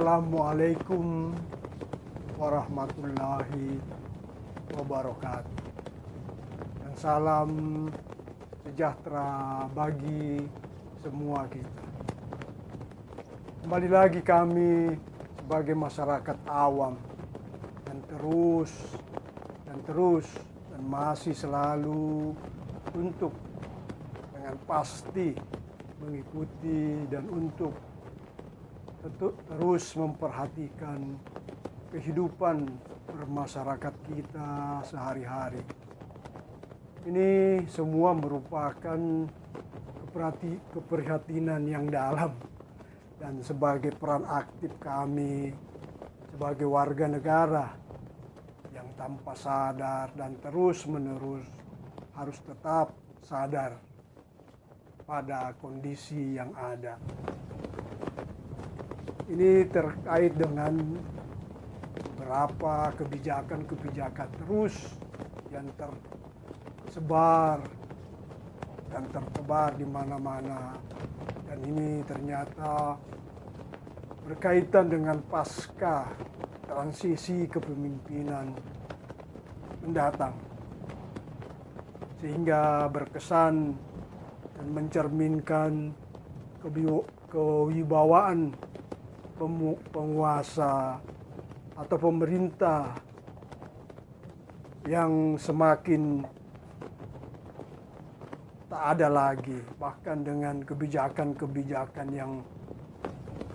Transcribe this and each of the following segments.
Assalamualaikum warahmatullahi wabarakatuh. Dan salam sejahtera bagi semua kita. Kembali lagi kami sebagai masyarakat awam dan masih selalu untuk dengan pasti mengikuti dan untuk terus memperhatikan kehidupan bermasyarakat kita sehari-hari. Ini semua merupakan keprihatinan yang dalam, dan sebagai peran aktif kami sebagai warga negara yang tanpa sadar dan terus-menerus harus tetap sadar pada kondisi yang ada. Ini terkait dengan beberapa kebijakan-kebijakan terus yang tersebar dan tertebar di mana-mana. Dan ini ternyata berkaitan dengan pasca transisi kepemimpinan mendatang, sehingga berkesan dan mencerminkan kewibawaan penguasa atau pemerintah yang semakin tak ada lagi, bahkan dengan kebijakan-kebijakan yang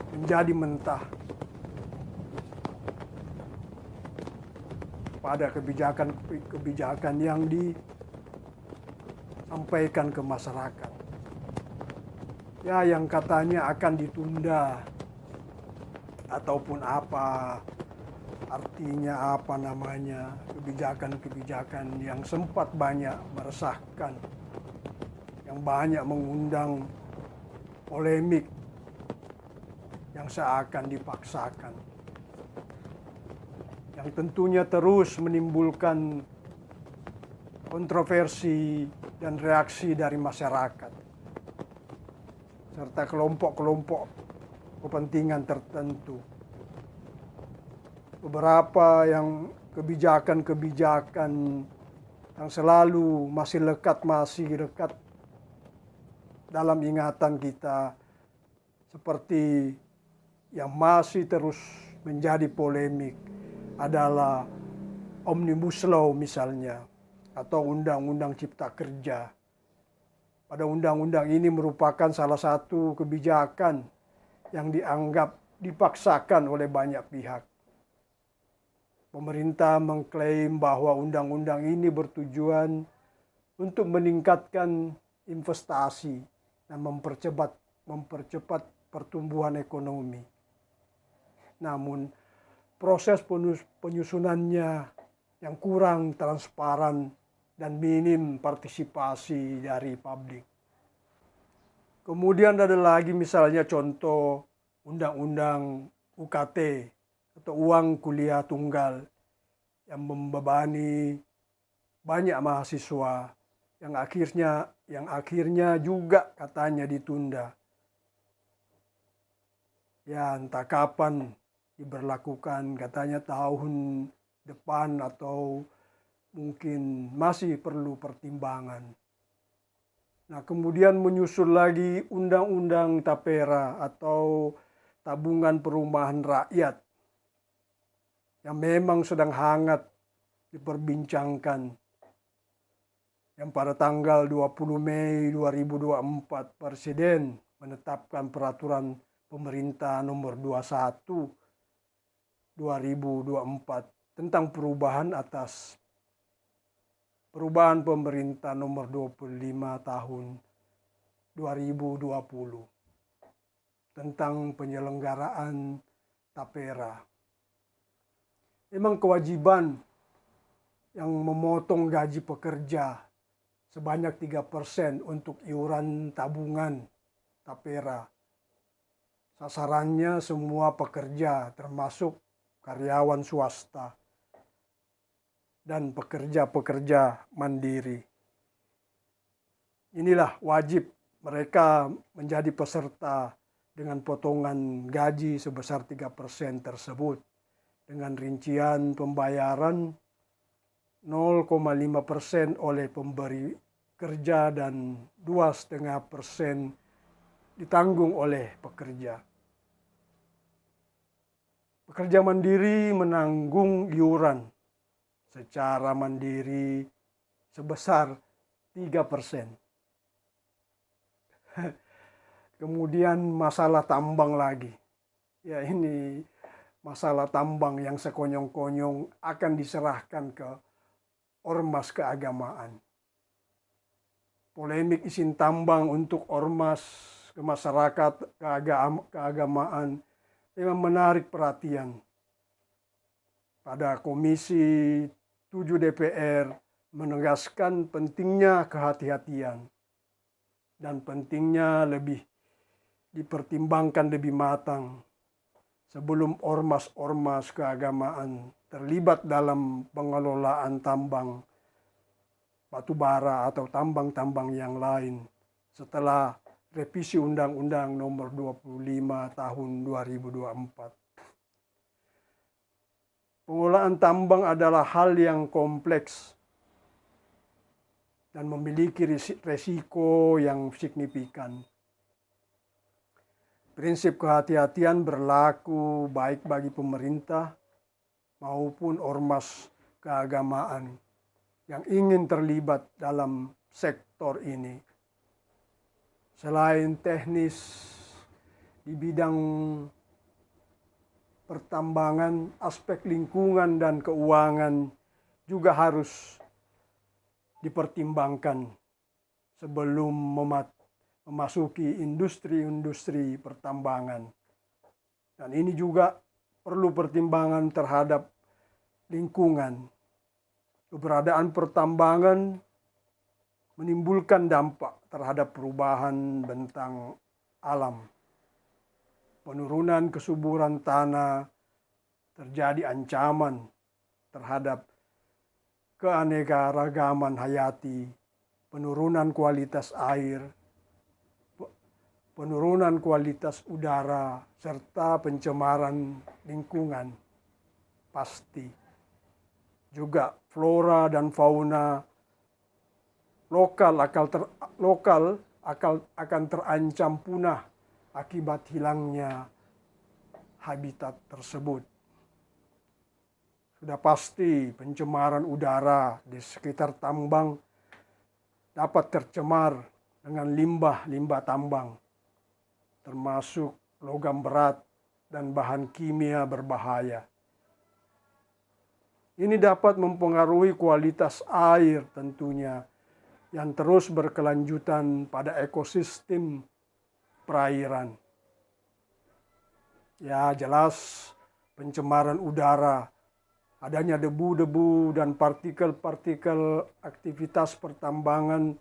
menjadi mentah pada kebijakan-kebijakan yang disampaikan ke masyarakat. Ya, yang katanya akan ditunda ataupun apa artinya, kebijakan-kebijakan yang sempat banyak meresahkan, yang banyak mengundang polemik, yang seakan dipaksakan, yang tentunya terus menimbulkan kontroversi dan reaksi dari masyarakat serta kelompok-kelompok kepentingan tertentu. Beberapa yang kebijakan-kebijakan yang selalu masih lekat dalam ingatan kita, seperti yang masih terus menjadi polemik adalah Omnibus Law misalnya, atau Undang-Undang Cipta Kerja. Pada undang-undang ini merupakan salah satu kebijakan yang dianggap dipaksakan oleh banyak pihak. Pemerintah mengklaim bahwa undang-undang ini bertujuan untuk meningkatkan investasi dan mempercepat pertumbuhan ekonomi. Namun proses penyusunannya yang kurang transparan dan minim partisipasi dari publik. Kemudian ada lagi misalnya contoh Undang-Undang UKT atau uang kuliah tunggal yang membebani banyak mahasiswa yang akhirnya juga katanya ditunda. Ya, entah kapan diberlakukan, katanya tahun depan atau mungkin masih perlu pertimbangan. Nah, kemudian menyusul lagi Undang-Undang Tapera atau Tabungan Perumahan Rakyat yang memang sedang hangat diperbincangkan, yang pada tanggal 20 Mei 2024 Presiden menetapkan peraturan pemerintah nomor 21 2024 tentang perubahan pemerintah nomor 25 tahun 2020 tentang penyelenggaraan tapera. Memang kewajiban yang memotong gaji pekerja sebanyak 3% untuk iuran tabungan tapera. Sasarannya semua pekerja termasuk karyawan swasta dan pekerja-pekerja mandiri. Inilah wajib mereka menjadi peserta dengan potongan gaji sebesar 3% tersebut, dengan rincian pembayaran 0,5% oleh pemberi kerja dan 2,5% ditanggung oleh pekerja. Pekerja mandiri menanggung iuran secara mandiri sebesar 3%. Kemudian masalah tambang lagi. Ya, ini masalah tambang yang sekonyong-konyong akan diserahkan ke ormas keagamaan. Polemik izin tambang untuk ormas ke masyarakat keagamaan memang menarik perhatian. Pada Komisi 7 DPR menegaskan pentingnya kehati-hatian dan pentingnya lebih dipertimbangkan lebih matang sebelum ormas-ormas keagamaan terlibat dalam pengelolaan tambang batu bara atau tambang-tambang yang lain setelah revisi Undang-Undang Nomor 25 Tahun 2024. Pengolahan tambang adalah hal yang kompleks dan memiliki resiko yang signifikan. Prinsip kehati-hatian berlaku baik bagi pemerintah maupun ormas keagamaan yang ingin terlibat dalam sektor ini. Selain teknis di bidang pertambangan, aspek lingkungan dan keuangan juga harus dipertimbangkan sebelum memasuki industri-industri pertambangan. Dan ini juga perlu pertimbangan terhadap lingkungan. Keberadaan pertambangan menimbulkan dampak terhadap perubahan bentang alam. Penurunan kesuburan tanah, terjadi ancaman terhadap keanekaragaman hayati, penurunan kualitas air, penurunan kualitas udara, serta pencemaran lingkungan. Pasti juga flora dan fauna lokal akan terancam punah akibat hilangnya habitat tersebut. Sudah pasti pencemaran udara di sekitar tambang dapat tercemar dengan limbah-limbah tambang, termasuk logam berat dan bahan kimia berbahaya. Ini dapat mempengaruhi kualitas air tentunya, yang terus berkelanjutan pada ekosistem perairan. Ya, jelas pencemaran udara, adanya debu-debu dan partikel-partikel aktivitas pertambangan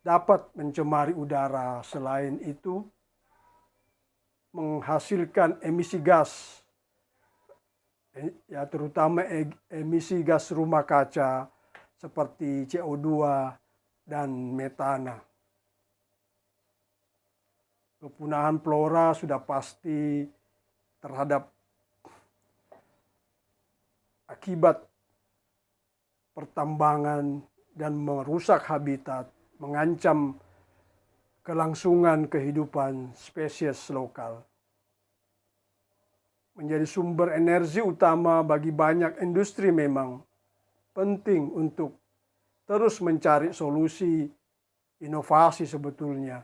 dapat mencemari udara. Selain itu, menghasilkan emisi gas, ya terutama emisi gas rumah kaca seperti CO2 dan metana. Kepunahan flora sudah pasti terhadap akibat pertambangan dan merusak habitat, mengancam kelangsungan kehidupan spesies lokal. Menjadi sumber energi utama bagi banyak industri memang penting untuk terus mencari solusi inovasi sebetulnya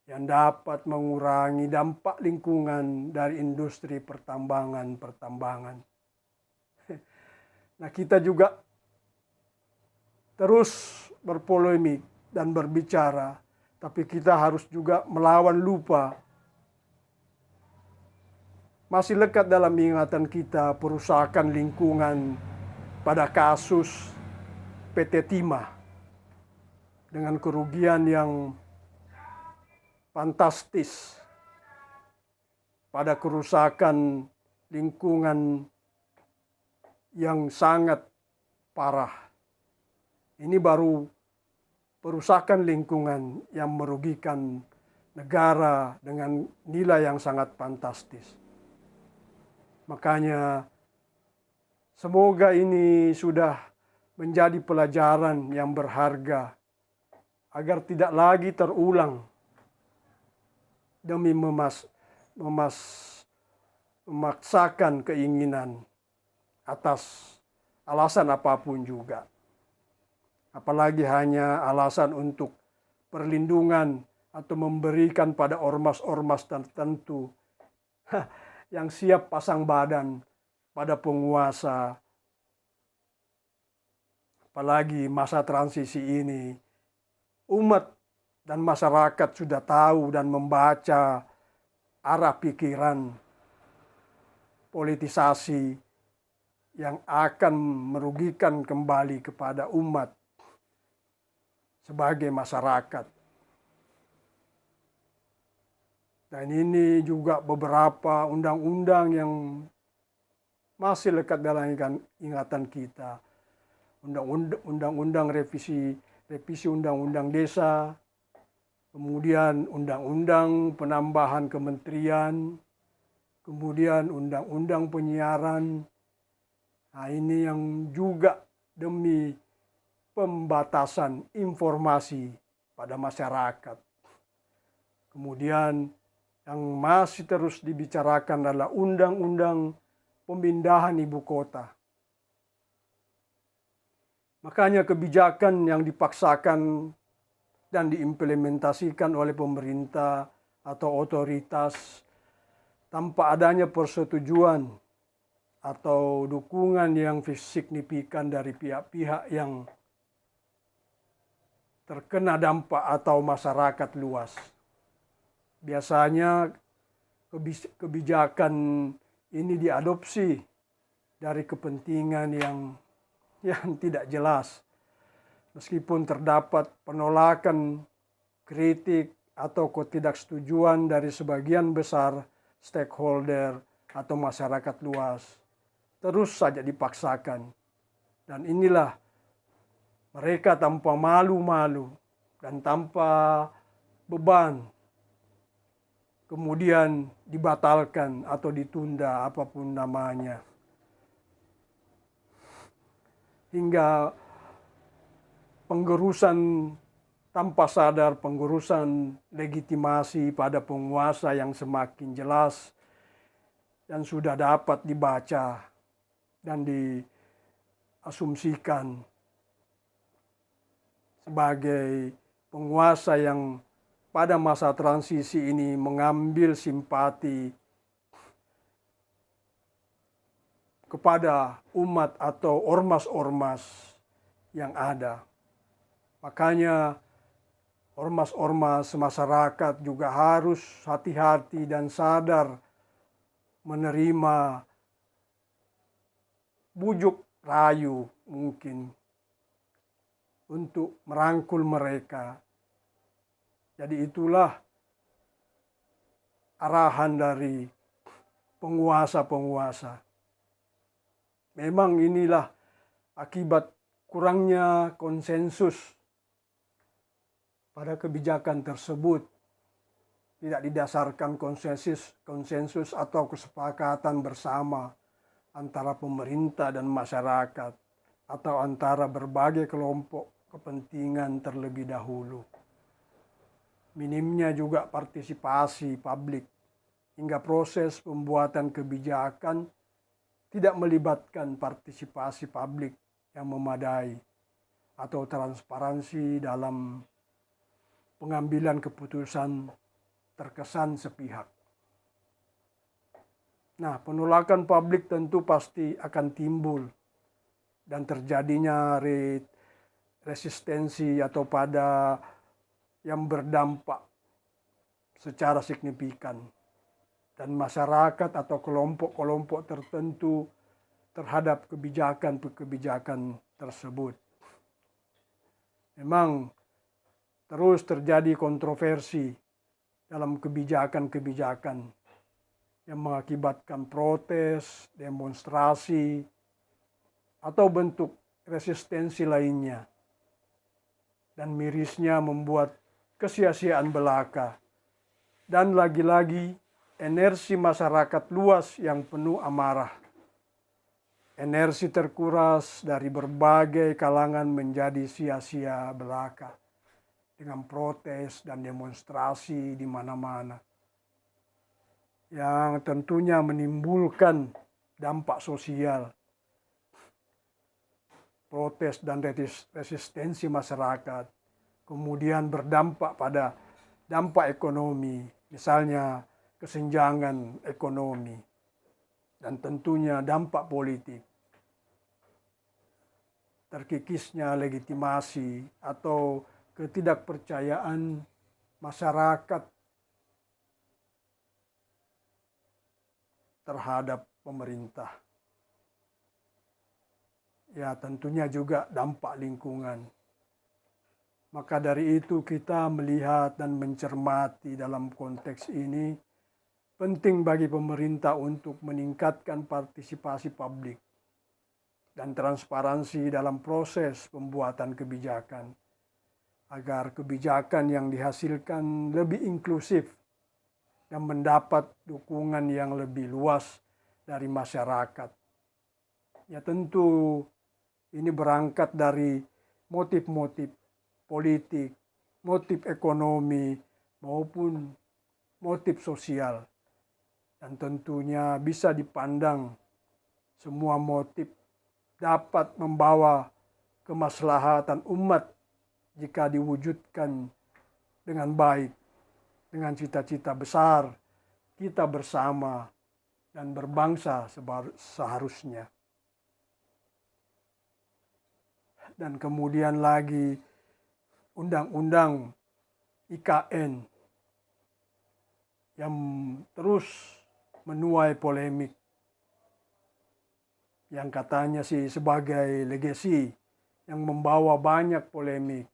yang dapat mengurangi dampak lingkungan dari industri pertambangan. Nah, kita juga terus berpolemik dan berbicara, tapi kita harus juga melawan lupa. Masih lekat dalam ingatan kita perusakan lingkungan pada kasus PT Timah dengan kerugian yang fantastis pada kerusakan lingkungan yang sangat parah. Ini baru perusakan lingkungan yang merugikan negara dengan nilai yang sangat fantastis. Makanya semoga ini sudah menjadi pelajaran yang berharga agar tidak lagi terulang demi memaksakan keinginan atas alasan apapun juga. Apalagi hanya alasan untuk perlindungan atau memberikan pada ormas-ormas tertentu yang siap pasang badan pada penguasa. Apalagi masa transisi ini, umat dan masyarakat sudah tahu dan membaca arah pikiran politisasi yang akan merugikan kembali kepada umat sebagai masyarakat. Dan ini juga beberapa undang-undang yang masih lekat dalam ingatan kita. Undang-undang revisi undang-undang desa, kemudian undang-undang penambahan kementerian, kemudian undang-undang penyiaran. Nah, ini yang juga demi pembatasan informasi pada masyarakat. Kemudian yang masih terus dibicarakan adalah undang-undang pemindahan ibu kota. Makanya kebijakan yang dipaksakan dan diimplementasikan oleh pemerintah atau otoritas tanpa adanya persetujuan atau dukungan yang signifikan dari pihak-pihak yang terkena dampak atau masyarakat luas. Biasanya kebijakan ini diadopsi dari kepentingan yang tidak jelas. Meskipun terdapat penolakan, kritik, atau ketidaksetujuan dari sebagian besar stakeholder atau masyarakat luas, terus saja dipaksakan. Dan inilah mereka tanpa malu-malu dan tanpa beban kemudian dibatalkan atau ditunda apapun namanya. Hingga penggerusan tanpa sadar, penggerusan legitimasi pada penguasa yang semakin jelas dan sudah dapat dibaca dan diasumsikan sebagai penguasa yang pada masa transisi ini mengambil simpati kepada umat atau ormas-ormas yang ada. Makanya ormas-ormas masyarakat juga harus hati-hati dan sadar menerima bujuk rayu mungkin untuk merangkul mereka. Jadi itulah arahan dari penguasa-penguasa. Memang inilah akibat kurangnya konsensus pada kebijakan tersebut. Tidak didasarkan konsensus atau kesepakatan bersama antara pemerintah dan masyarakat atau antara berbagai kelompok kepentingan terlebih dahulu. Minimnya juga partisipasi publik hingga proses pembuatan kebijakan tidak melibatkan partisipasi publik yang memadai atau transparansi dalam pengambilan keputusan terkesan sepihak. Nah, penolakan publik tentu pasti akan timbul dan terjadinya resistensi atau pada yang berdampak secara signifikan dan masyarakat atau kelompok-kelompok tertentu terhadap kebijakan-kebijakan tersebut. Memang terus terjadi kontroversi dalam kebijakan-kebijakan yang mengakibatkan protes, demonstrasi, atau bentuk resistensi lainnya. Dan mirisnya membuat kesia-siaan belaka Dan lagi-lagi energi masyarakat luas yang penuh amarah. Energi terkuras dari berbagai kalangan menjadi sia-sia belaka dengan protes dan demonstrasi di mana-mana yang tentunya menimbulkan dampak sosial, protes dan resistensi masyarakat, kemudian berdampak pada dampak ekonomi, misalnya kesenjangan ekonomi, dan tentunya dampak politik, terkikisnya legitimasi atau ketidakpercayaan masyarakat terhadap pemerintah. Ya, tentunya juga dampak lingkungan. Maka dari itu kita melihat dan mencermati dalam konteks ini penting bagi pemerintah untuk meningkatkan partisipasi publik dan transparansi dalam proses pembuatan kebijakan agar kebijakan yang dihasilkan lebih inklusif dan mendapat dukungan yang lebih luas dari masyarakat. Ya tentu ini berangkat dari motif-motif politik, motif ekonomi, maupun motif sosial. Dan tentunya bisa dipandang semua motif dapat membawa kemaslahatan umat jika diwujudkan dengan baik, dengan cita-cita besar kita bersama dan berbangsa seharusnya. Dan kemudian lagi undang-undang IKN yang terus menuai polemik, yang katanya sih sebagai legasi yang membawa banyak polemik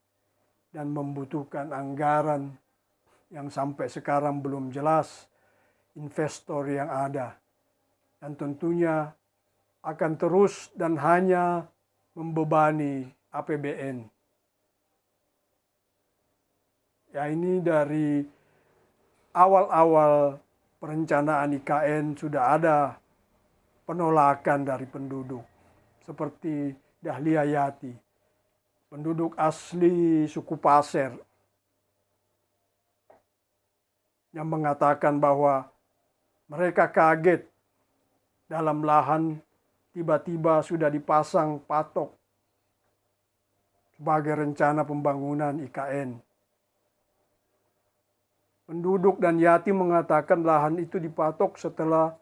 dan membutuhkan anggaran yang sampai sekarang belum jelas investor yang ada, dan tentunya akan terus dan hanya membebani APBN. Ya, ini dari awal-awal perencanaan IKN sudah ada penolakan dari penduduk, seperti Dahlia Yati, penduduk asli suku Pasir, yang mengatakan bahwa mereka kaget dalam lahan tiba-tiba sudah dipasang patok sebagai rencana pembangunan IKN. Penduduk dan Yati mengatakan lahan itu dipatok setelah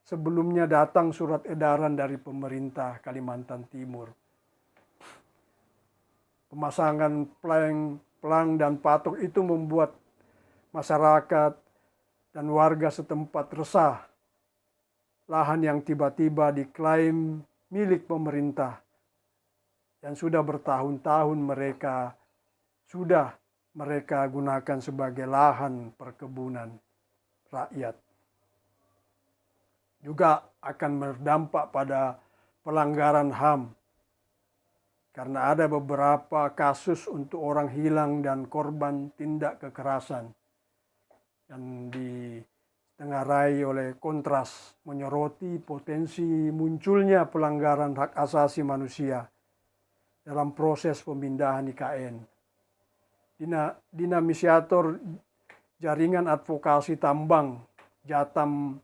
sebelumnya datang surat edaran dari pemerintah Kalimantan Timur. Pemasangan pelang dan patok itu membuat masyarakat dan warga setempat resah. Lahan yang tiba-tiba diklaim milik pemerintah yang sudah bertahun-tahun mereka gunakan sebagai lahan perkebunan rakyat. Juga akan berdampak pada pelanggaran HAM karena ada beberapa kasus untuk orang hilang dan korban tindak kekerasan yang ditengarai oleh Kontras, menyoroti potensi munculnya pelanggaran hak asasi manusia dalam proses pemindahan IKN. Dinamisiator Jaringan Advokasi Tambang Jatam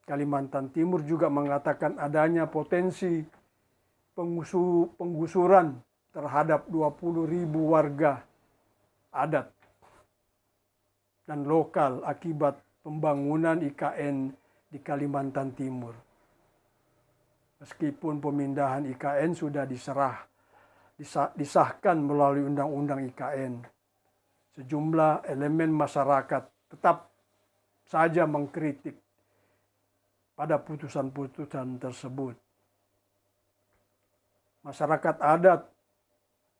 Kalimantan Timur juga mengatakan adanya potensi penggusuran terhadap 20.000 warga adat dan lokal akibat pembangunan IKN di Kalimantan Timur. Meskipun pemindahan IKN sudah disahkan melalui Undang-Undang IKN, sejumlah elemen masyarakat tetap saja mengkritik pada putusan-putusan tersebut. Masyarakat adat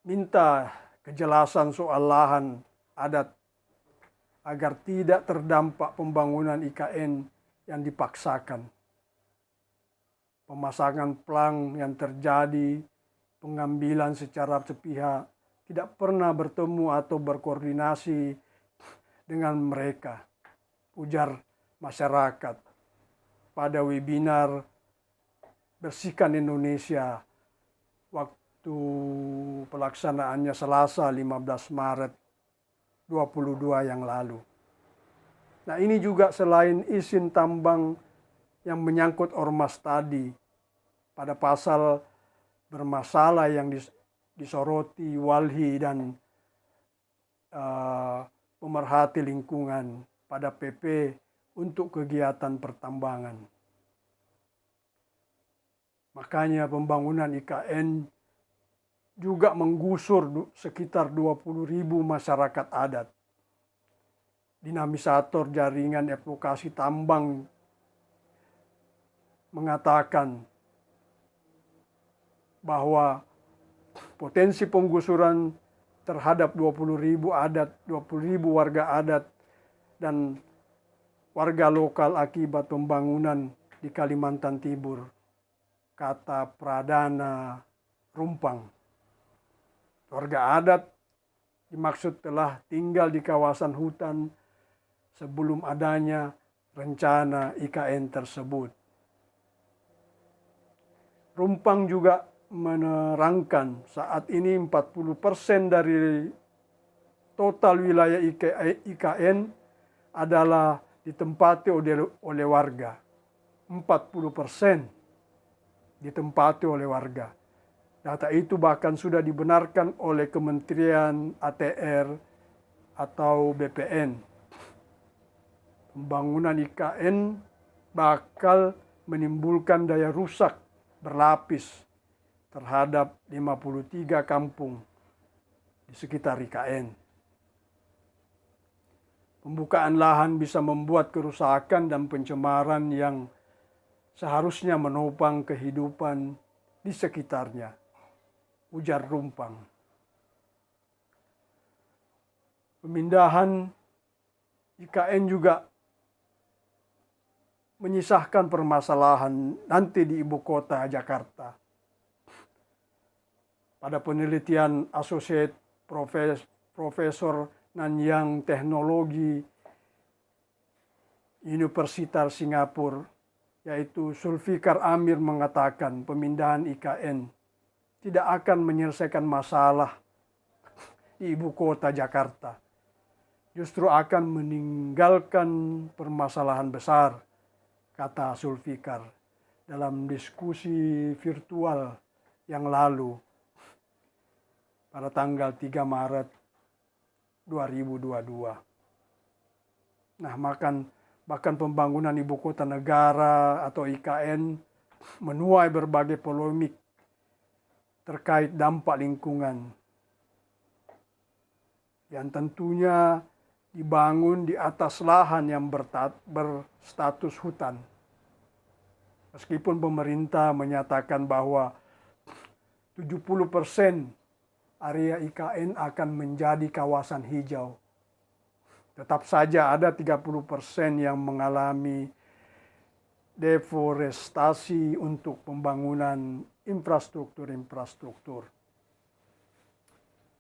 minta kejelasan soal lahan adat agar tidak terdampak pembangunan IKN yang dipaksakan. Pemasangan pelang yang terjadi, pengambilan secara sepihak, tidak pernah bertemu atau berkoordinasi dengan mereka. ujar masyarakat pada webinar Bersihkan Indonesia waktu pelaksanaannya Selasa 15 Maret 22 yang lalu. Nah, ini juga selain izin tambang yang menyangkut ormas tadi, pada pasal bermasalah yang disoroti Walhi dan pemerhati lingkungan pada PP untuk kegiatan pertambangan. Makanya pembangunan IKN juga menggusur sekitar 20.000 masyarakat adat. Dinamisator jaringan advokasi tambang mengatakan bahwa potensi penggusuran terhadap 20.000 warga adat dan warga lokal akibat pembangunan di Kalimantan Timur, kata Pradana Rumpang. Warga adat dimaksud telah tinggal di kawasan hutan sebelum adanya rencana IKN tersebut. Rumpang juga menerangkan saat ini 40% dari total wilayah IKN adalah ditempati oleh warga. 40% ditempati oleh warga. Data itu bahkan sudah dibenarkan oleh Kementerian ATR atau BPN. Pembangunan IKN bakal menimbulkan daya rusak berlapis terhadap 53 kampung di sekitar IKN. Pembukaan lahan bisa membuat kerusakan dan pencemaran yang seharusnya menopang kehidupan di sekitarnya, ujar Rumpang. Pemindahan IKN juga menyisahkan permasalahan nanti di ibu kota Jakarta. Pada penelitian Associate Profesor Nanyang Teknologi Universitas Singapura, yaitu Zulfikar Amir, mengatakan pemindahan IKN tidak akan menyelesaikan masalah di ibu kota Jakarta. Justru akan meninggalkan permasalahan besar, kata Zulfikar dalam diskusi virtual yang lalu pada tanggal 3 Maret 2022. Nah, bahkan pembangunan ibu kota negara atau IKN menuai berbagai polemik terkait dampak lingkungan yang tentunya dibangun di atas lahan yang berstatus hutan. Meskipun pemerintah menyatakan bahwa 70% area IKN akan menjadi kawasan hijau, tetap saja ada 30% yang mengalami deforestasi untuk pembangunan infrastruktur.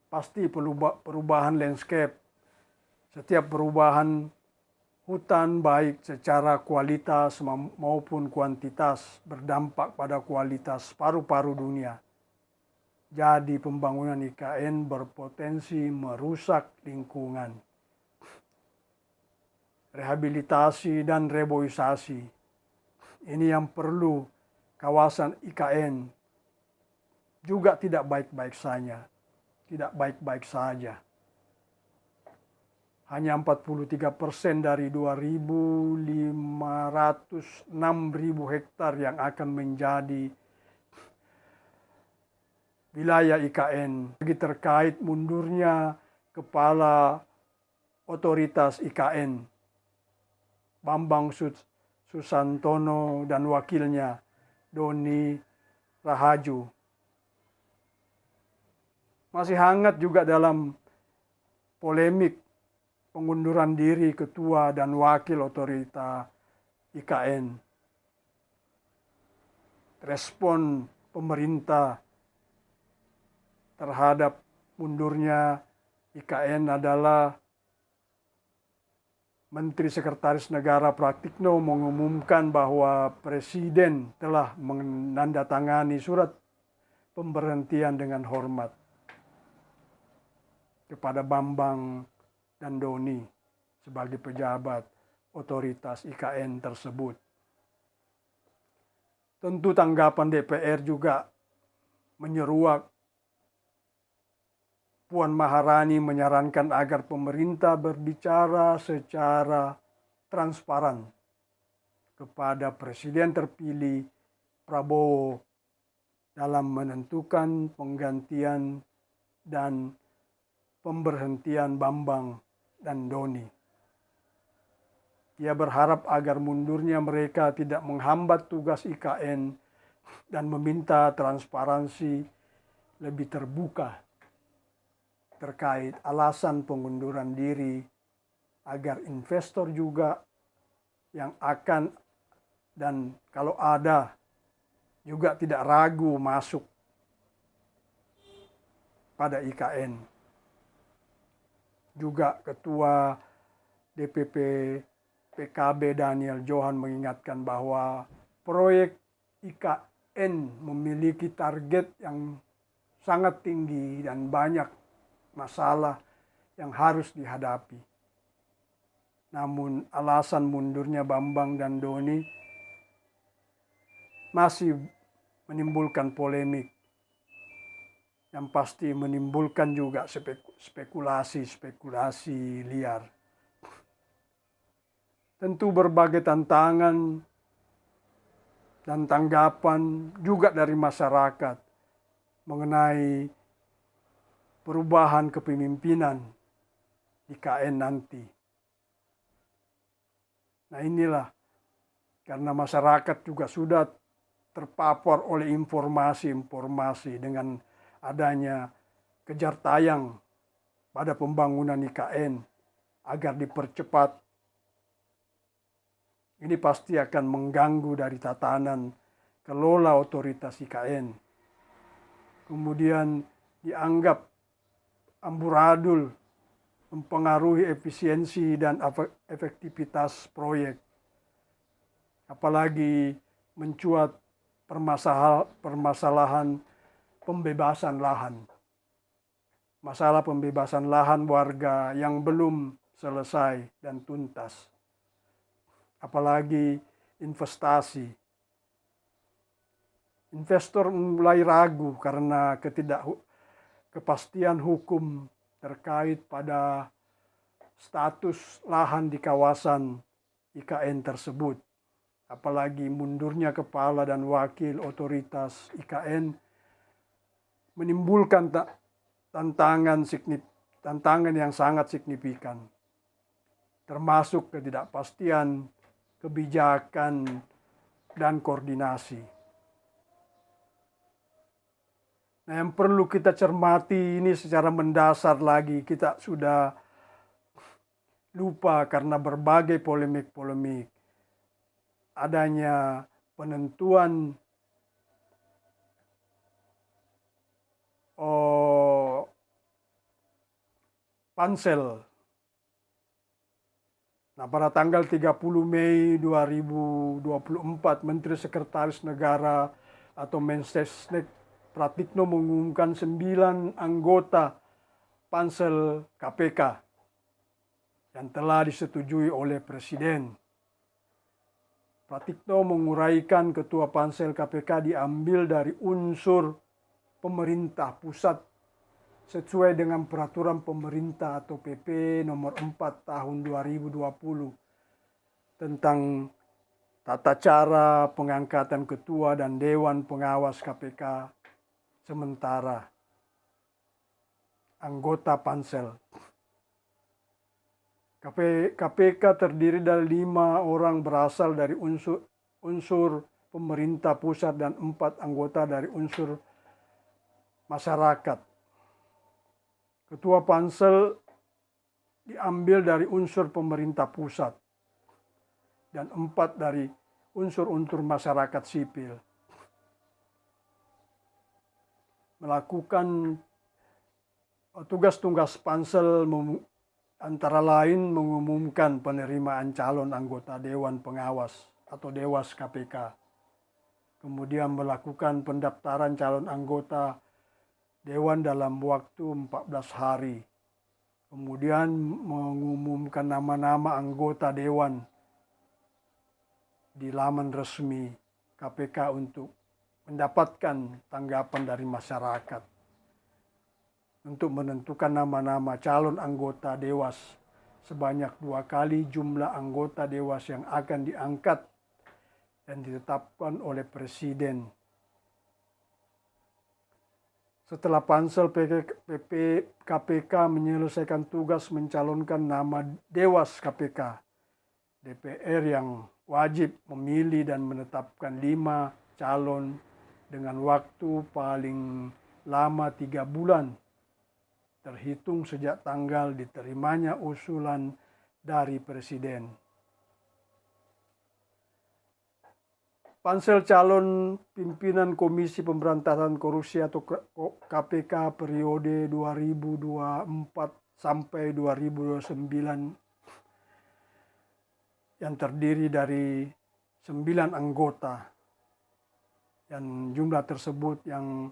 Pasti perubahan landscape. Setiap perubahan hutan baik secara kualitas maupun kuantitas berdampak pada kualitas paru-paru dunia. Jadi pembangunan IKN berpotensi merusak lingkungan. Rehabilitasi dan reboisasi, ini yang perlu kawasan IKN juga tidak baik-baik saja. Hanya 43% dari 2.506.000 hektar yang akan menjadi wilayah IKN. Terkait mundurnya Kepala Otoritas IKN, Bambang Susantono, dan wakilnya Doni Rahaju. Masih hangat juga dalam polemik pengunduran diri ketua dan wakil otorita IKN. Respon pemerintah terhadap mundurnya IKN adalah Menteri Sekretaris Negara Pratikno mengumumkan bahwa Presiden telah menandatangani surat pemberhentian dengan hormat kepada Bambang dan Doni sebagai pejabat otoritas IKN tersebut. Tentu tanggapan DPR juga menyeruak. Puan Maharani menyarankan agar pemerintah berbicara secara transparan kepada Presiden terpilih Prabowo dalam menentukan penggantian dan pemberhentian Bambang dan Doni. Ia berharap agar mundurnya mereka tidak menghambat tugas IKN dan meminta transparansi lebih terbuka terkait alasan pengunduran diri agar investor juga yang akan dan kalau ada juga tidak ragu masuk pada IKN. Juga Ketua DPP PKB Daniel Johan mengingatkan bahwa proyek IKN memiliki target yang sangat tinggi dan banyak masalah yang harus dihadapi. Namun alasan mundurnya Bambang dan Doni masih menimbulkan polemik yang pasti menimbulkan juga spekulasi liar. Tentu berbagai tantangan dan tanggapan juga dari masyarakat mengenai perubahan kepemimpinan IKN nanti. Nah inilah, karena masyarakat juga sudah terpapar oleh informasi-informasi dengan adanya kejar tayang pada pembangunan IKN agar dipercepat. Ini pasti akan mengganggu dari tatanan kelola otoritas IKN. Kemudian dianggap amburadul, mempengaruhi efisiensi dan efektivitas proyek. Apalagi mencuat permasalahan pembebasan lahan. Masalah pembebasan lahan warga yang belum selesai dan tuntas. Apalagi investasi. Investor mulai ragu karena kepastian hukum terkait pada status lahan di kawasan IKN tersebut. Apalagi mundurnya kepala dan wakil otoritas IKN menimbulkan tantangan yang sangat signifikan, termasuk ketidakpastian kebijakan dan koordinasi. Nah, yang perlu kita cermati ini secara mendasar lagi, kita sudah lupa karena berbagai polemik-polemik. Adanya penentuan pansel. Nah, pada tanggal 30 Mei 2024, Menteri Sekretaris Negara atau Mensesnek Pratikno mengumumkan 9 anggota pansel KPK yang telah disetujui oleh Presiden. Pratikno menguraikan ketua pansel KPK diambil dari unsur pemerintah pusat sesuai dengan peraturan pemerintah atau PP nomor 4 tahun 2020 tentang tata cara pengangkatan ketua dan dewan pengawas KPK sementara anggota pansel. KPK terdiri dari 5 orang berasal dari unsur pemerintah pusat dan 4 anggota dari unsur masyarakat. Ketua pansel diambil dari unsur pemerintah pusat dan 4 dari unsur-unsur masyarakat sipil. Melakukan tugas-tugas pansel antara lain mengumumkan penerimaan calon anggota Dewan Pengawas atau Dewas KPK, kemudian melakukan pendaftaran calon anggota Dewan dalam waktu 14 hari, kemudian mengumumkan nama-nama anggota Dewan di laman resmi KPK untuk mendapatkan tanggapan dari masyarakat. Untuk menentukan nama-nama calon anggota Dewas sebanyak 2 kali jumlah anggota Dewas yang akan diangkat dan ditetapkan oleh Presiden. Setelah pansel KPK menyelesaikan tugas mencalonkan nama Dewas KPK, DPR yang wajib memilih dan menetapkan 5 calon dengan waktu paling lama 3 bulan terhitung sejak tanggal diterimanya usulan dari Presiden. Pansel calon pimpinan Komisi Pemberantasan Korupsi atau KPK periode 2024 sampai 2029 yang terdiri dari 9 anggota, dan jumlah tersebut yang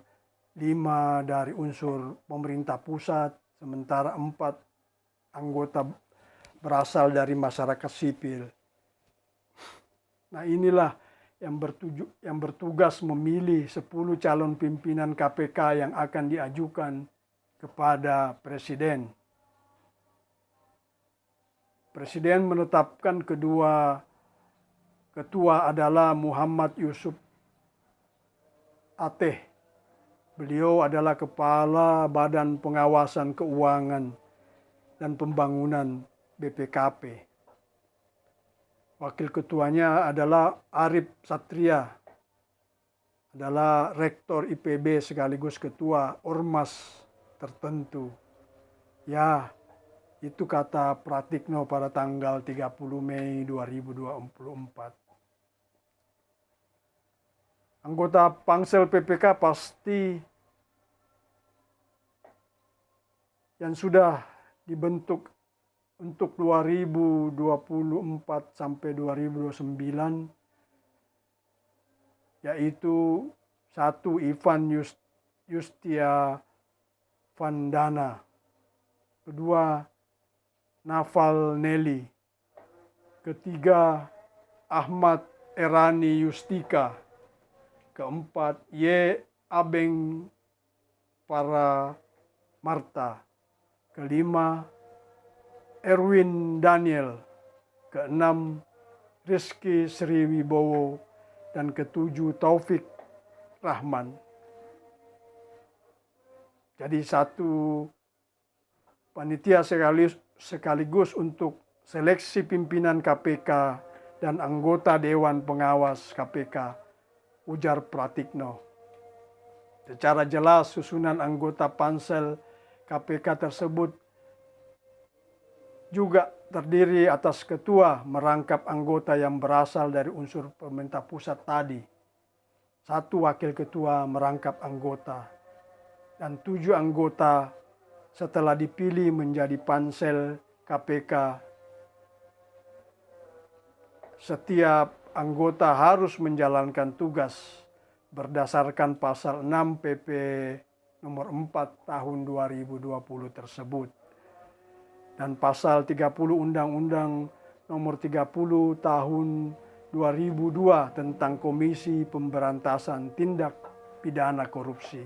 5 dari unsur pemerintah pusat, sementara 4 anggota berasal dari masyarakat sipil. Nah, inilah yang bertugas memilih 10 calon pimpinan KPK yang akan diajukan kepada Presiden. Presiden menetapkan kedua ketua adalah Muhammad Yusuf Ateh. Beliau adalah Kepala Badan Pengawasan Keuangan dan Pembangunan BPKP. Wakil ketuanya adalah Arif Satria, adalah Rektor IPB sekaligus Ketua Ormas tertentu. Ya, itu kata Pratikno pada tanggal 30 Mei 2024. Anggota Pansel PPK pasti yang sudah dibentuk untuk 2024 sampai 2029 yaitu 1. Ivan Yustia Vandana, 2. Naval Nelly, 3. Ahmad Erani Yustika, 4. Y. Abeng Para Marta, 5. Erwin Daniel, 6. Rizky Sriwibowo, dan 7. Taufik Rahman. Jadi satu panitia sekaligus untuk seleksi pimpinan KPK dan anggota Dewan Pengawas KPK, ujar Pratikno. Secara jelas susunan anggota pansel KPK tersebut juga terdiri atas ketua merangkap anggota yang berasal dari unsur pemerintah pusat tadi, 1 wakil ketua merangkap anggota, dan 7 anggota setelah dipilih menjadi pansel KPK. Setiap anggota harus menjalankan tugas berdasarkan pasal 6 PP nomor 4 tahun 2020 tersebut dan pasal 30 Undang-Undang nomor 30 tahun 2002 tentang Komisi Pemberantasan Tindak Pidana Korupsi.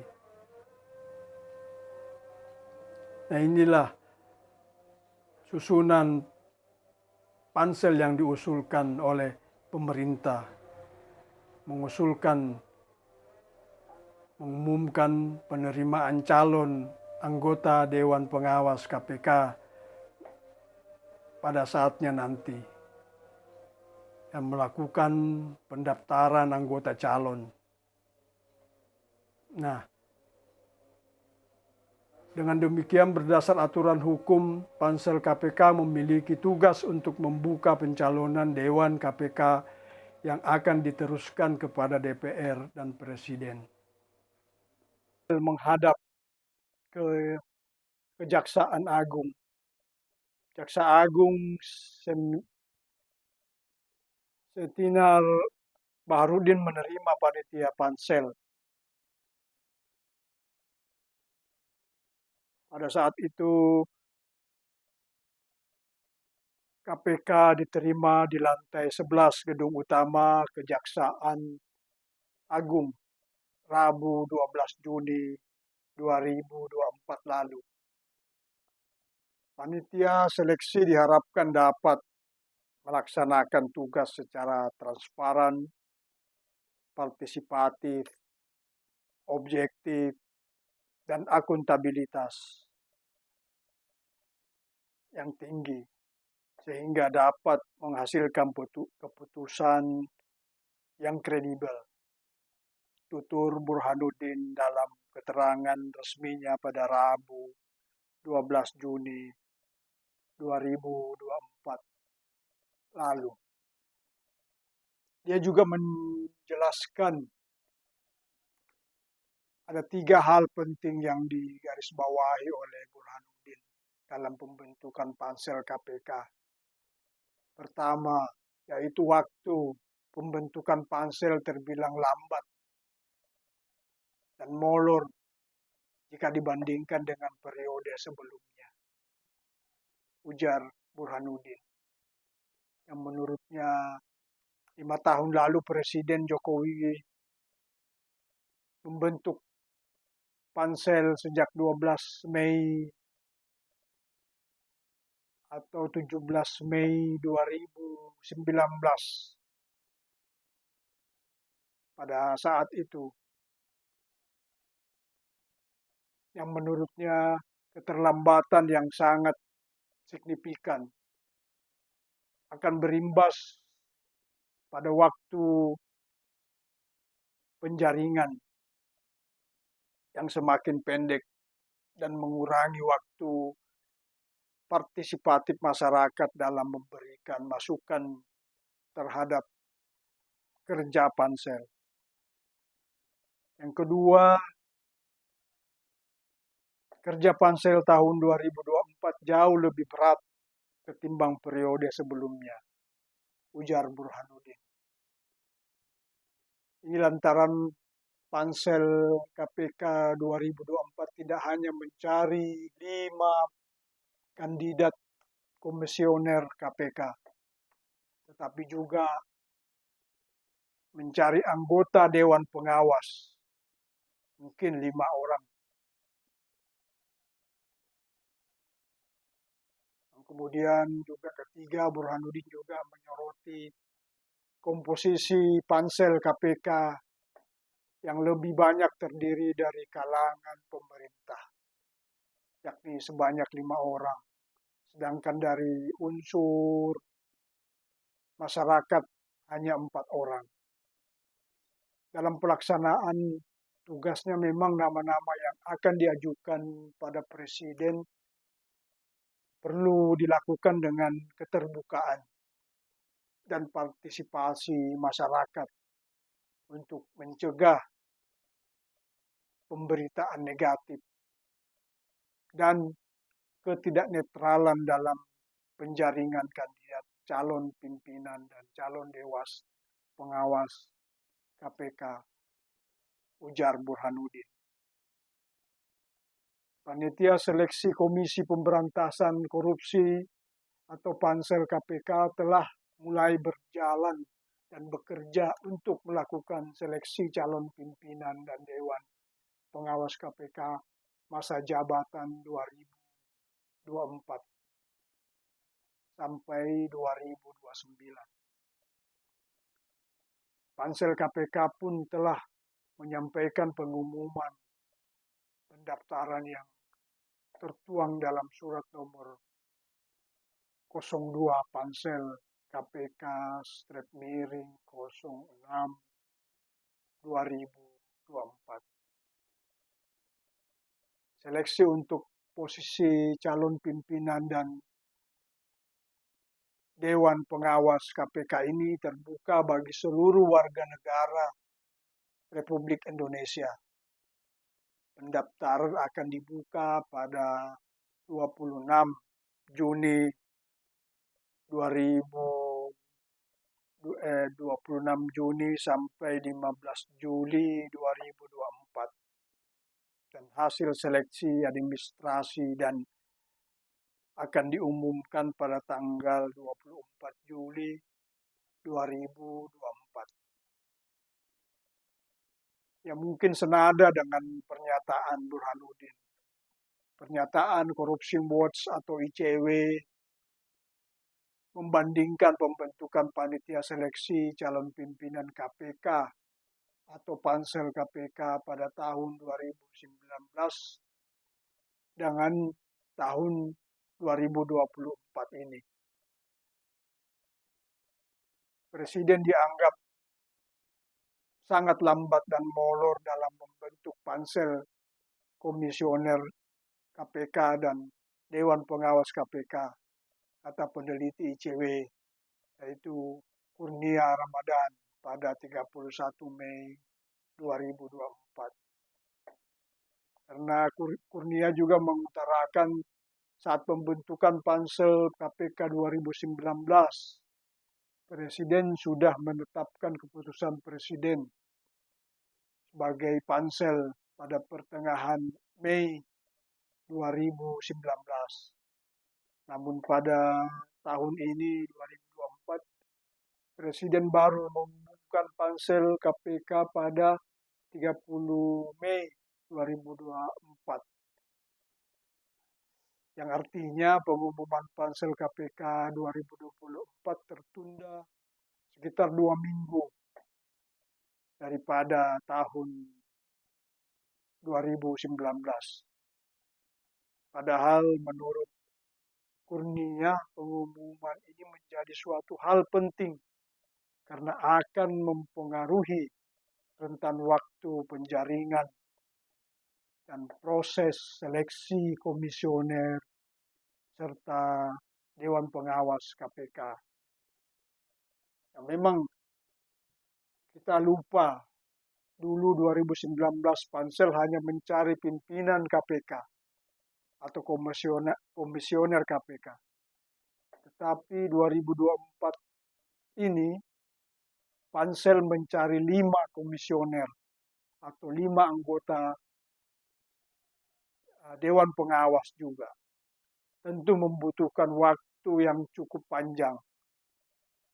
Nah, inilah susunan pansel yang diusulkan oleh pemerintah, mengumumkan penerimaan calon anggota Dewan Pengawas KPK pada saatnya nanti, yang melakukan pendaftaran anggota calon. Nah, dengan demikian berdasar aturan hukum, pansel KPK memiliki tugas untuk membuka pencalonan Dewan KPK yang akan diteruskan kepada DPR dan Presiden. Menghadap ke Kejaksaan Agung. Jaksa Agung Setinar Baharudin menerima panitia pansel. Pada saat itu KPK diterima di lantai 11 gedung utama Kejaksaan Agung Rabu 12 Juni 2024 lalu. Panitia seleksi diharapkan dapat melaksanakan tugas secara transparan, partisipatif, objektif, dan akuntabilitas yang tinggi, sehingga dapat menghasilkan keputusan yang kredibel. Tutur Burhanuddin dalam keterangan resminya pada Rabu 12 Juni 2024 lalu. Dia juga menjelaskan ada 3 hal penting yang digarisbawahi oleh Burhanuddin dalam pembentukan pansel KPK. Pertama, yaitu waktu pembentukan pansel terbilang lambat dan molor jika dibandingkan dengan periode sebelumnya, ujar Burhanuddin. Yang menurutnya 5 tahun lalu Presiden Jokowi membentuk pansel sejak 12 Mei atau 17 Mei 2019. Pada saat itu, yang menurutnya keterlambatan yang sangat signifikan akan berimbas pada waktu penjaringan yang semakin pendek dan mengurangi waktu partisipatif masyarakat dalam memberikan masukan terhadap kerja pansel. Yang kedua, kerja pansel tahun 2024 jauh lebih berat ketimbang periode sebelumnya, ujar Burhanuddin. Ini lantaran pansel KPK 2024 tidak hanya mencari 5 kandidat komisioner KPK, tetapi juga mencari anggota Dewan Pengawas, mungkin 5 orang. Kemudian juga ketiga, Burhanuddin juga menyoroti komposisi pansel KPK yang lebih banyak terdiri dari kalangan pemerintah, yakni sebanyak 5 orang. Sedangkan dari unsur masyarakat hanya 4 orang. Dalam pelaksanaan tugasnya memang nama-nama yang akan diajukan pada Presiden perlu dilakukan dengan keterbukaan dan partisipasi masyarakat untuk mencegah pemberitaan negatif dan ketidaknetralan dalam penjaringan kandidat calon pimpinan dan calon dewas pengawas KPK, ujar Burhanuddin. Panitia Seleksi Komisi Pemberantasan Korupsi atau Pansel KPK telah mulai berjalan dan bekerja untuk melakukan seleksi calon pimpinan dan Dewan Pengawas KPK masa jabatan 2024 sampai 2029. Pansel KPK pun telah menyampaikan pengumuman pendaftaran yang tertuang dalam surat nomor 02 Pansel KPK/06/2024. Seleksi untuk posisi calon pimpinan dan Dewan Pengawas KPK ini terbuka bagi seluruh warga negara Republik Indonesia. Pendaftaran akan dibuka pada 26 Juni 26 Juni sampai 15 Juli 2024. Dan hasil seleksi administrasi dan akan diumumkan pada tanggal 24 Juli 2024. Ya mungkin senada dengan pernyataan Burhanuddin. Pernyataan Corruption Watch atau ICW membandingkan pembentukan panitia seleksi calon pimpinan KPK atau pansel KPK pada tahun 2019 dengan tahun 2024 ini. Presiden dianggap sangat lambat dan molor dalam membentuk pansel komisioner KPK dan Dewan Pengawas KPK, kata peneliti ICW, yaitu Kurnia Ramadan pada 31 Mei 2024. Karena Kurnia juga mengutarakan saat pembentukan pansel KPK 2019, Presiden sudah menetapkan keputusan Presiden sebagai pansel pada pertengahan Mei 2019. Namun pada tahun ini 2024, Presiden baru mengumumkan pansel KPK pada 30 Mei 2024. Yang artinya pengumuman pansel KPK 2024 tertunda sekitar 2 minggu daripada tahun 2019. Padahal menurut Kurnia, pengumuman ini menjadi suatu hal penting karena akan mempengaruhi rentan waktu penjaringan dan proses seleksi komisioner serta Dewan Pengawas KPK. Ya, memang kita lupa dulu 2019 pansel hanya mencari pimpinan KPK atau komisioner KPK. Tetapi 2024 ini pansel mencari 5 komisioner atau 5 anggota Dewan Pengawas juga. Tentu membutuhkan waktu yang cukup panjang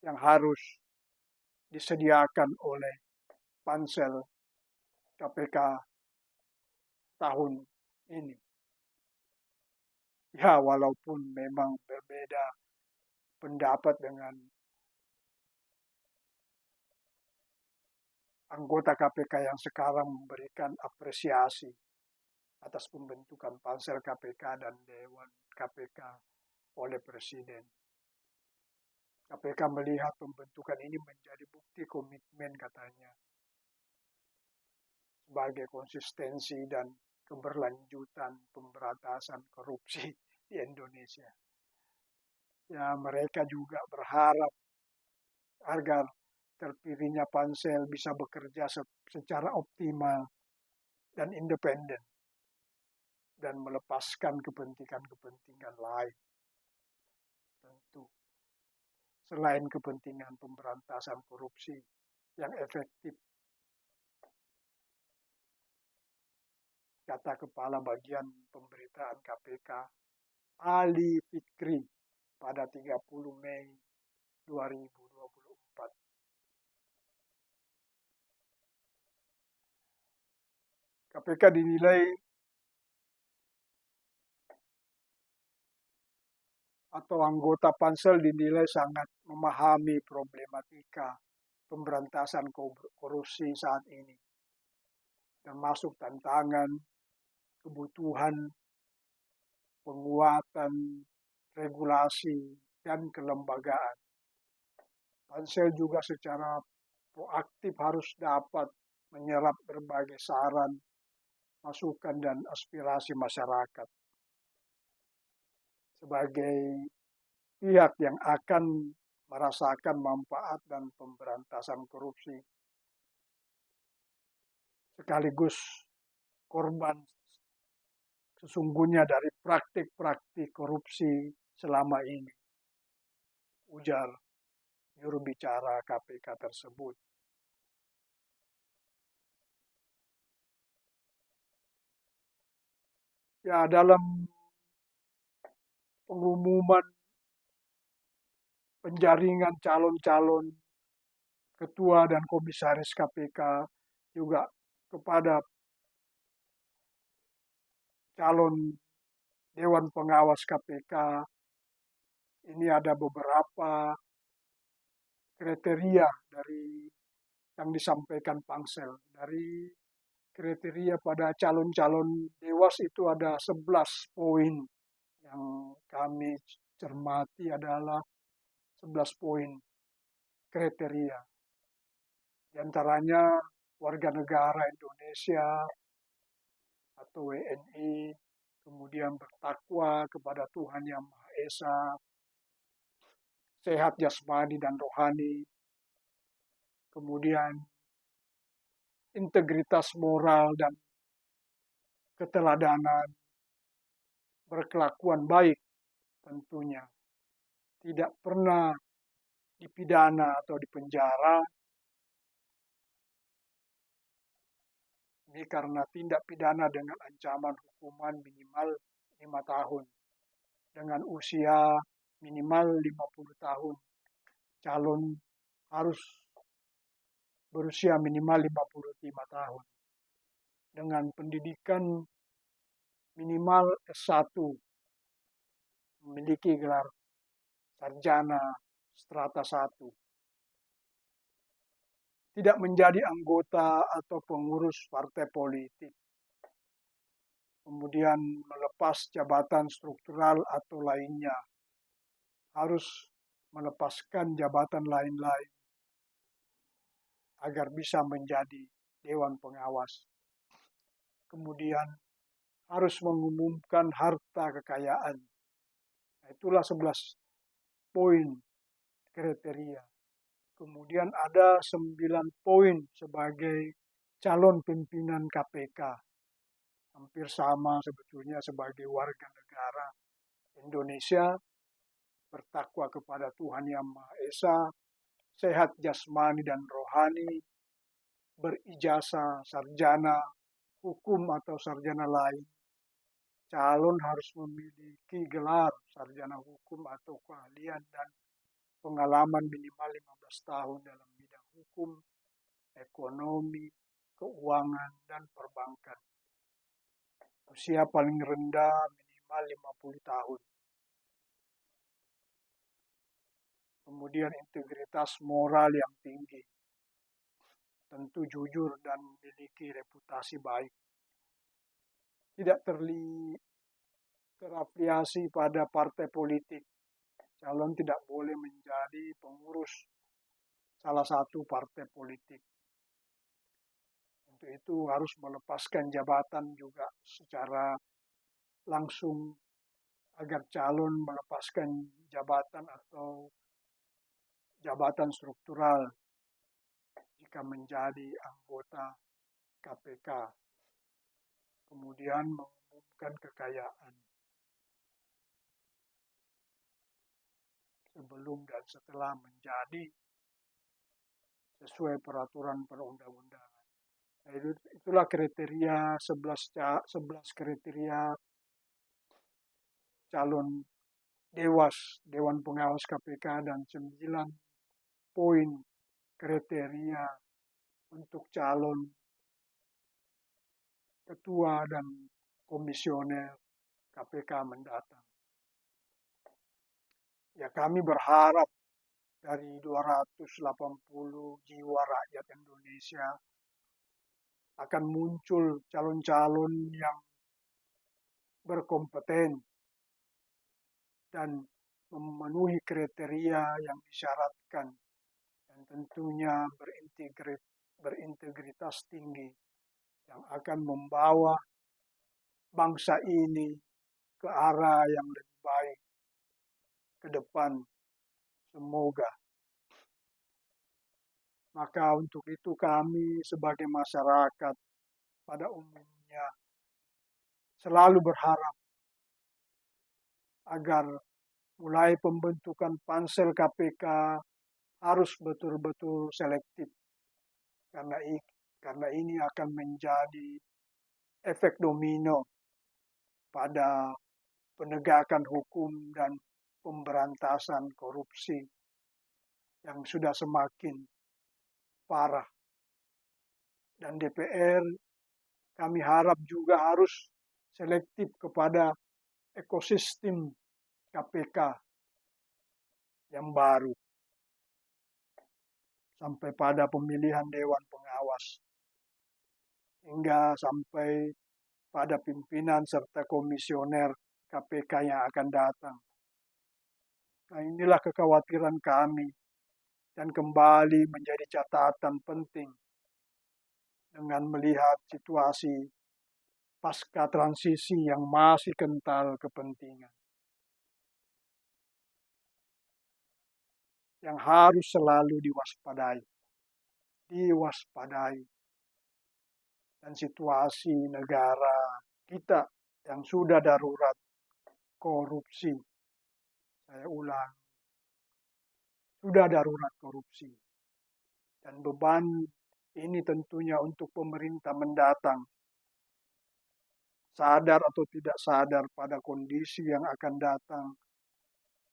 yang harus disediakan oleh pansel KPK tahun ini. Ya, walaupun memang berbeda pendapat dengan anggota KPK yang sekarang memberikan apresiasi atas pembentukan pansel KPK dan Dewan KPK oleh Presiden. KPK melihat pembentukan ini menjadi bukti komitmen, katanya, sebagai konsistensi dan keberlanjutan pemberantasan korupsi di Indonesia. Ya, mereka juga berharap agar terpilihnya pansel bisa bekerja secara optimal dan independen dan melepaskan kepentingan-kepentingan lain. Tentu, selain kepentingan pemberantasan korupsi yang efektif, kata Kepala Bagian Pemberitaan KPK, Ali Fikri, pada 30 Mei 2024. KPK dinilai atau anggota pansel dinilai sangat memahami problematika pemberantasan korupsi saat ini, termasuk tantangan, kebutuhan, penguatan regulasi, dan kelembagaan. Pansel juga secara proaktif harus dapat menyerap berbagai saran, masukan, dan aspirasi masyarakat. Sebagai pihak yang akan merasakan manfaat dan pemberantasan korupsi, sekaligus korban sesungguhnya dari praktik-praktik korupsi selama ini. ujar juru bicara KPK tersebut. Ya, dalam pengumuman penjaringan calon-calon ketua dan komisaris KPK, juga kepada calon Dewan Pengawas KPK, ini ada beberapa kriteria dari yang disampaikan Pansel. Dari kriteria pada calon-calon dewas itu ada 11 poin yang kami cermati, adalah 11 poin kriteria. Di antaranya warga negara Indonesia atau WNI, kemudian bertakwa kepada Tuhan Yang Maha Esa, sehat jasmani dan rohani, kemudian integritas moral dan keteladanan, berkelakuan baik tentunya, tidak pernah dipidana atau dipenjara. Ini karena tindak pidana dengan ancaman hukuman minimal 5 tahun. Dengan usia minimal 50 tahun. Calon harus berusia minimal 55 tahun. Dengan pendidikan minimal S1. Memiliki gelar sarjana strata 1. Tidak menjadi anggota atau pengurus partai politik. Kemudian melepas jabatan struktural atau lainnya. Harus melepaskan jabatan lain-lain agar bisa menjadi Dewan Pengawas. Kemudian harus mengumumkan harta kekayaan. Itulah 11 poin kriteria. Kemudian ada 9 poin sebagai calon pimpinan KPK. Hampir sama sebetulnya sebagai warga negara Indonesia, bertakwa kepada Tuhan Yang Maha Esa, sehat jasmani dan rohani, berijazah sarjana hukum atau sarjana lain. Calon harus memiliki gelar sarjana hukum atau keahlian dan pengalaman minimal 15 tahun dalam bidang hukum, ekonomi, keuangan, dan perbankan. Usia paling rendah minimal 50 tahun. Kemudian integritas moral yang tinggi. Tentu jujur dan memiliki reputasi baik. Tidak terafiliasi pada partai politik. Calon tidak boleh menjadi pengurus salah satu partai politik. Untuk itu harus melepaskan jabatan juga secara langsung, agar calon melepaskan jabatan atau jabatan struktural jika menjadi anggota KPK. Kemudian mengumumkan kekayaan sebelum dan setelah menjadi sesuai peraturan perundang-undangan. Nah, itulah kriteria 11 kriteria calon Dewan Pengawas KPK dan 9 poin kriteria untuk calon ketua dan komisioner KPK mendatang. Ya, kami berharap dari 280 jiwa rakyat Indonesia akan muncul calon-calon yang berkompeten dan memenuhi kriteria yang disyaratkan, dan tentunya berintegritas tinggi yang akan membawa bangsa ini ke arah yang lebih baik ke depan. Semoga. Maka untuk itu kami sebagai masyarakat pada umumnya selalu berharap agar mulai pembentukan pansel KPK harus betul-betul selektif, karena ini akan menjadi efek domino pada penegakan hukum dan pemberantasan korupsi yang sudah semakin parah. Dan DPR kami harap juga harus selektif kepada ekosistem KPK yang baru sampai pada pemilihan Dewan Pengawas hingga sampai pada pimpinan serta komisioner KPK yang akan datang. Nah, inilah kekhawatiran kami dan kembali menjadi catatan penting dengan melihat situasi pasca transisi yang masih kental kepentingan. Yang harus selalu diwaspadai. Dan situasi negara kita yang sudah darurat korupsi. Saya ulang, sudah darurat korupsi. Dan beban ini tentunya untuk pemerintah mendatang, sadar atau tidak sadar pada kondisi yang akan datang,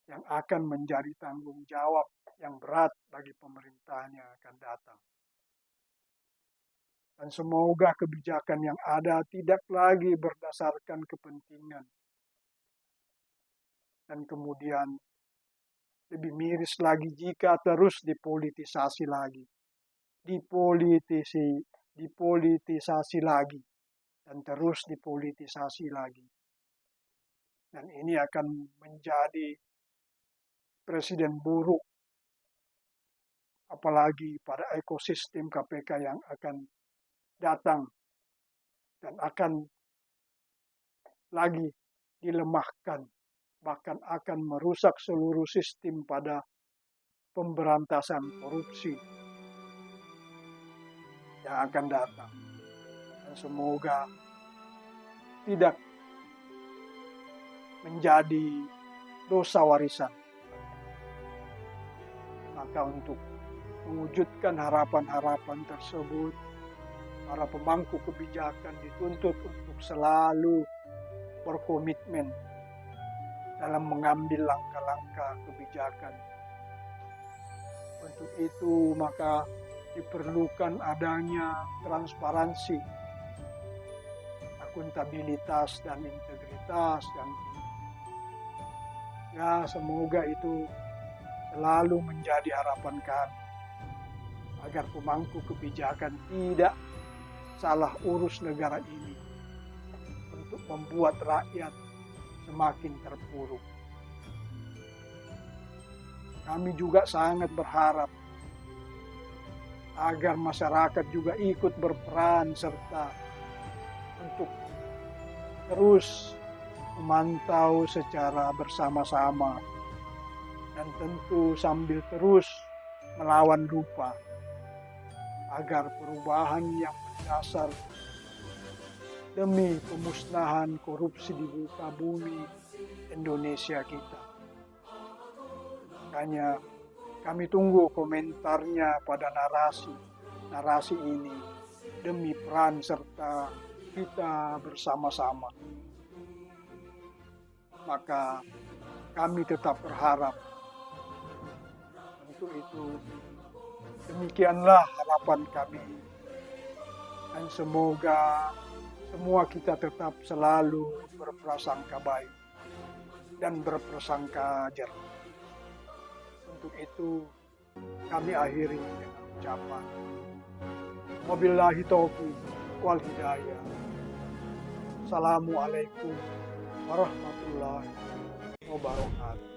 yang akan menjadi tanggung jawab yang berat bagi pemerintahan yang akan datang. Dan semoga kebijakan yang ada tidak lagi berdasarkan kepentingan. Dan kemudian lebih miris lagi jika terus dipolitisasi lagi. Dipolitisasi lagi. Dan terus dipolitisasi lagi. Dan ini akan menjadi presiden buruk, apalagi pada ekosistem KPK yang akan datang dan akan lagi dilemahkan, bahkan akan merusak seluruh sistem pada pemberantasan korupsi yang akan datang. Dan semoga tidak menjadi dosa warisan. Maka untuk mewujudkan harapan-harapan tersebut, para pemangku kebijakan dituntut untuk selalu berkomitmen dalam mengambil langkah-langkah kebijakan. Untuk itu maka diperlukan adanya transparansi, akuntabilitas dan integritas, dan ya semoga itu selalu menjadi harapan kami agar pemangku kebijakan tidak salah urus negara ini untuk membuat rakyat semakin terpuruk. Kami juga sangat berharap agar masyarakat juga ikut berperan serta untuk terus memantau secara bersama-sama dan tentu sambil terus melawan lupa agar perubahan yang mendasar demi pemusnahan korupsi di muka bumi Indonesia kita. Makanya kami tunggu komentarnya pada narasi ini demi peran serta kita bersama-sama. Maka kami tetap berharap. Untuk itu demikianlah harapan kami. Dan semoga semua kita tetap selalu berprasangka baik dan berprasangka jernih. Untuk itu kami akhiri dengan ucapan wabillahi taufiq wal hidayah. Assalamualaikum warahmatullahi wabarakatuh.